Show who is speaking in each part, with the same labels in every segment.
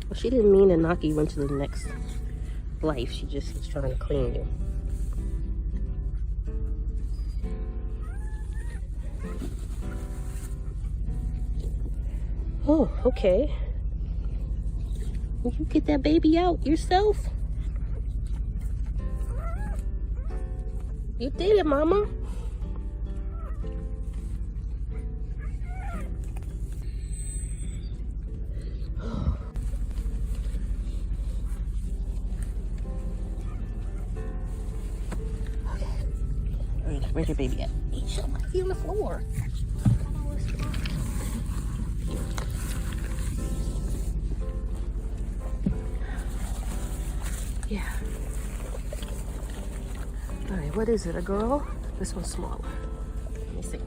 Speaker 1: Well, she didn't mean to knock you into the next life. She just was trying to clean you. Oh, okay. Will you get that baby out yourself? You did it, Mama. Where's your baby at? He's on the floor. Yeah. Alright, what is it? A girl? This one's smaller. Let me see.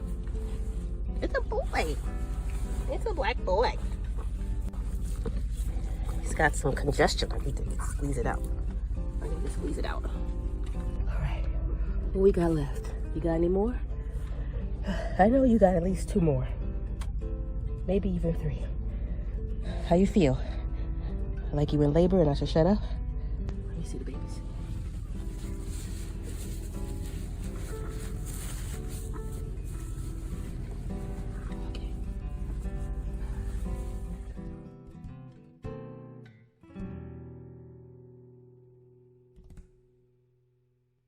Speaker 1: It's a boy. It's a black boy. He's got some congestion. I need to squeeze it out. Alright. What we got left? You got any more? I know you got at least 2 more. Maybe even 3. How you feel? Like you in labor and I should shut up? Let me see the baby.